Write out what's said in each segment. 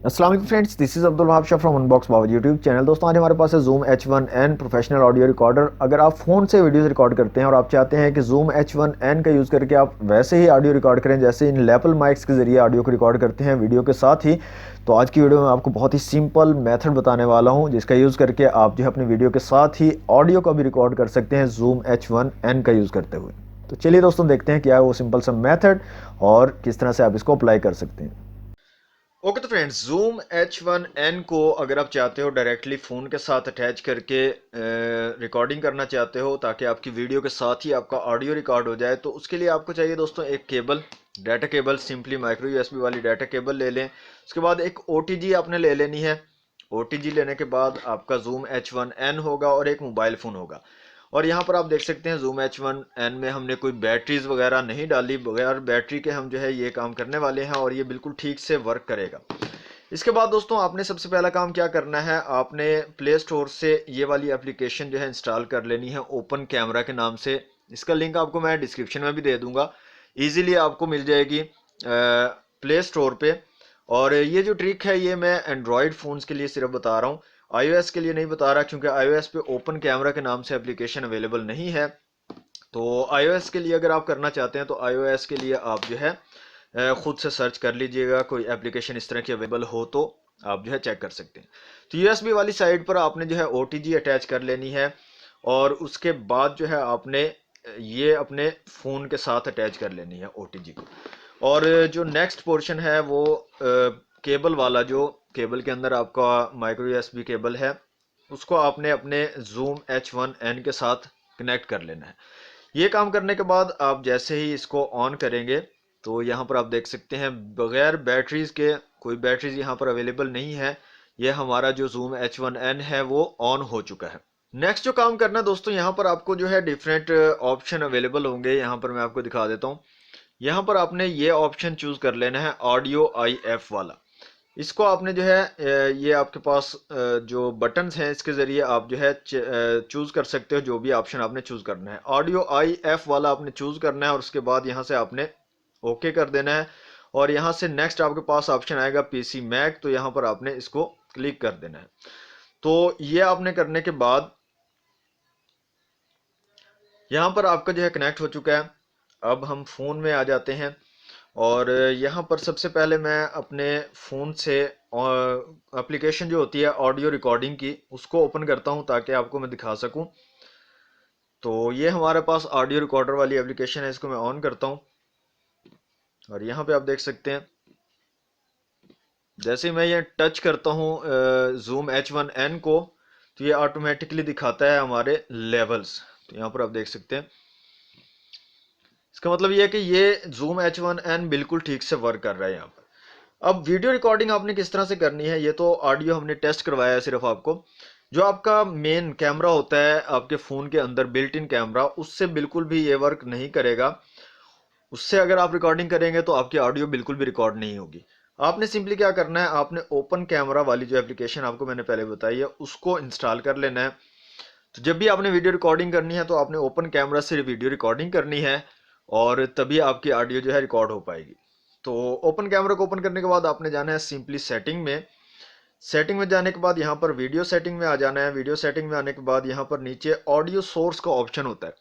अस्सलाम वालेकुम friends, this is Abdul Wahab Shah from unbox Baba YouTube channel. दोस्तों आज हमारे पास है Zoom H1N professional audio recorder. अगर आप फ़ोन से वीडियोस रिकॉर्ड करते हैं और आप चाहते हैं कि Zoom H1N का यूज़ करके आप वैसे ही ऑडियो रिकॉर्ड करें जैसे इन लैपल माइक्स के ज़रिए ऑडियो को रिकॉर्ड करते हैं वीडियो के साथ ही, तो आज की वीडियो में आपको बहुत ही सिंपल मेथड बताने वाला हूँ जिसका यूज़ करके आप जो है अपनी वीडियो के साथ ही ऑडियो को भी रिकॉर्ड कर सकते हैं Zoom H1N का यूज़ करते हुए। तो चलिए दोस्तों देखते हैं क्या है वो सिंपल सा मेथड और किस तरह से आप इसको अप्लाई कर सकते हैं। ओके तो फ्रेंड्स, Zoom H1N को अगर आप चाहते हो डायरेक्टली फ़ोन के साथ अटैच करके रिकॉर्डिंग करना चाहते हो ताकि आपकी वीडियो के साथ ही आपका ऑडियो रिकॉर्ड हो जाए, तो उसके लिए आपको चाहिए दोस्तों एक cable, data cable, simply micro USB वाली डाटा केबल ले लें। उसके बाद एक OTG आपने ले लेनी है। OTG लेने के बाद आपका Zoom H1N होगा और एक मोबाइल फ़ोन होगा। और यहाँ पर आप देख सकते हैं Zoom H1N में हमने कोई बैटरीज वगैरह नहीं डाली, बगैर बैटरी के हम जो है ये काम करने वाले हैं और ये बिल्कुल ठीक से वर्क करेगा। इसके बाद दोस्तों आपने सबसे पहला काम क्या करना है, आपने प्ले स्टोर से ये वाली एप्लीकेशन जो है इंस्टॉल कर लेनी है ओपन कैमरा के नाम से। इसका लिंक आपको मैं डिस्क्रिप्शन में भी दे दूंगा, ईजिली आपको मिल जाएगी प्ले स्टोर पे। और ये जो ट्रिक है ये मैं एंड्रॉयड फ़ोन्स के लिए सिर्फ बता रहा हूँ, iOS के लिए नहीं बता रहा, क्योंकि iOS पे ओपन कैमरा के नाम से एप्लीकेशन अवेलेबल नहीं है। तो iOS के लिए अगर आप करना चाहते हैं तो iOS के लिए आप जो है खुद से सर्च कर लीजिएगा, कोई एप्लीकेशन इस तरह की अवेलेबल हो तो आप जो है चेक कर सकते हैं। तो यूएसबी वाली साइड पर आपने जो है OTG अटैच कर लेनी है और उसके बाद जो है आपने ये अपने फ़ोन के साथ अटैच कर लेनी है OTG को। और जो नेक्स्ट पोर्शन है वो केबल वाला, जो केबल के अंदर आपका माइक्रो यूएसबी केबल है, उसको आपने अपने Zoom H1N के साथ कनेक्ट कर लेना है। ये काम करने के बाद आप जैसे ही इसको ऑन करेंगे तो यहाँ पर आप देख सकते हैं बगैर बैटरीज के, कोई बैटरीज यहाँ पर अवेलेबल नहीं है, ये हमारा जो Zoom H1N है वो ऑन हो चुका है। नेक्स्ट जो काम करना है दोस्तों, यहाँ पर आपको जो है डिफरेंट ऑप्शन अवेलेबल होंगे। यहाँ पर मैं आपको दिखा देता हूँ। यहाँ पर आपने ये ऑप्शन चूज कर लेना है ऑडियो IF वाला। इसको आपने जो है ये आपके पास जो बटन्स हैं इसके ज़रिए आप जो है चूज़ कर सकते हो जो भी ऑप्शन आपने चूज़ करना है। ऑडियो IF वाला आपने चूज़ करना है और उसके बाद यहाँ से आपने ओके कर देना है। और यहाँ से नेक्स्ट आपके पास ऑप्शन आएगा PC मैक, तो यहाँ पर आपने इसको क्लिक कर देना है। तो ये आपने करने के बाद यहाँ पर आपका जो है कनेक्ट हो चुका है। अब हम फ़ोन में आ जाते हैं और यहाँ पर सबसे पहले मैं अपने फ़ोन से एप्लीकेशन जो होती है ऑडियो रिकॉर्डिंग की उसको ओपन करता हूँ ताकि आपको मैं दिखा सकूँ। तो ये हमारे पास ऑडियो रिकॉर्डर वाली एप्लीकेशन है, इसको मैं ऑन करता हूँ और यहाँ पे आप देख सकते हैं जैसे ही मैं ये टच करता हूँ Zoom H1N को, तो ये ऑटोमेटिकली दिखाता है हमारे लेवल्स। तो यहाँ पर आप देख सकते हैं, इसका मतलब ये है कि ये Zoom H1N बिल्कुल ठीक से वर्क कर रहा है यहाँ पर। अब वीडियो रिकॉर्डिंग आपने किस तरह से करनी है, ये तो ऑडियो हमने टेस्ट करवाया है सिर्फ आपको। जो आपका मेन कैमरा होता है आपके फ़ोन के अंदर, बिल्ट इन कैमरा, उससे बिल्कुल भी ये वर्क नहीं करेगा। उससे अगर आप रिकॉर्डिंग करेंगे तो आपकी ऑडियो बिल्कुल भी रिकॉर्ड नहीं होगी। आपने सिंपली क्या करना है, आपने ओपन कैमरा वाली जो एप्लीकेशन आपको मैंने पहले बताई है उसको इंस्टॉल कर लेना है। तो जब भी आपने वीडियो रिकॉर्डिंग करनी है तो आपने ओपन कैमरा से वीडियो रिकॉर्डिंग करनी है और तभी आपकी ऑडियो जो है रिकॉर्ड हो पाएगी। तो ओपन कैमरा को ओपन करने के बाद आपने जाना है सिंपली सेटिंग में। सेटिंग में जाने के बाद यहाँ पर वीडियो सेटिंग में आ जाना है। वीडियो सेटिंग में आने के बाद यहाँ पर नीचे ऑडियो सोर्स का ऑप्शन होता है,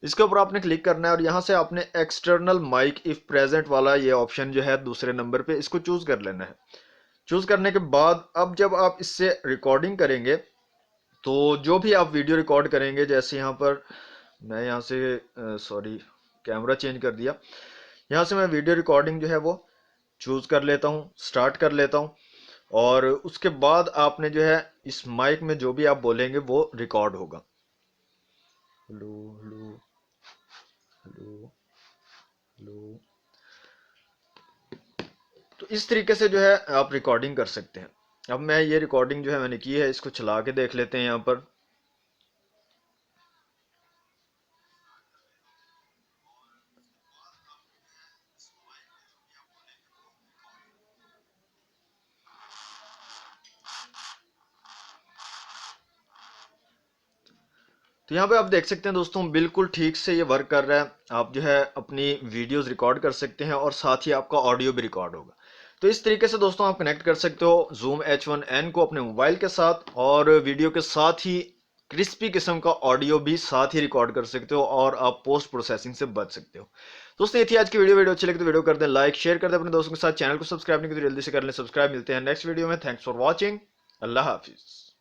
इसके ऊपर आपने क्लिक करना है और यहाँ से आपने एक्सटर्नल माइक इफ प्रेजेंट वाला ये ऑप्शन जो है दूसरे नंबर पे, इसको चूज कर लेना है। चूज करने के बाद अब जब आप इससे रिकॉर्डिंग करेंगे तो जो भी आप वीडियो रिकॉर्ड करेंगे, जैसे यहाँ पर मैं यहाँ से सॉरी कैमरा चेंज कर दिया, यहाँ से मैं वीडियो रिकॉर्डिंग जो है वो चूज कर लेता हूँ, स्टार्ट कर लेता हूँ। और उसके बाद आपने जो है इस माइक में जो भी आप बोलेंगे वो रिकॉर्ड होगा। Hello hello hello hello. तो इस तरीके से जो है आप रिकॉर्डिंग कर सकते हैं। अब मैं ये रिकॉर्डिंग जो है मैंने की है, इसको चला के देख लेते हैं यहाँ पर। तो यहाँ पे आप देख सकते हैं दोस्तों बिल्कुल ठीक से ये वर्क कर रहा है। आप जो है अपनी वीडियोस रिकॉर्ड कर सकते हैं और साथ ही आपका ऑडियो भी रिकॉर्ड होगा। तो इस तरीके से दोस्तों आप कनेक्ट कर सकते हो Zoom H1n को अपने मोबाइल के साथ, और वीडियो के साथ ही क्रिस्पी किस्म का ऑडियो भी साथ ही रिकॉर्ड कर सकते हो, और आप पोस्ट प्रोसेसिंग से बच सकते हो। दोस्तों ये थी आज की वीडियो अच्छी लगी तो वीडियो कर दें लाइक, शेयर कर दें अपने दोस्तों के साथ, चैनल को सब्सक्राइब नहीं किया तो जल्दी से कर लें सब्सक्राइब। मिलते हैं नेक्स्ट वीडियो में। Thanks for watching. Allah Hafiz.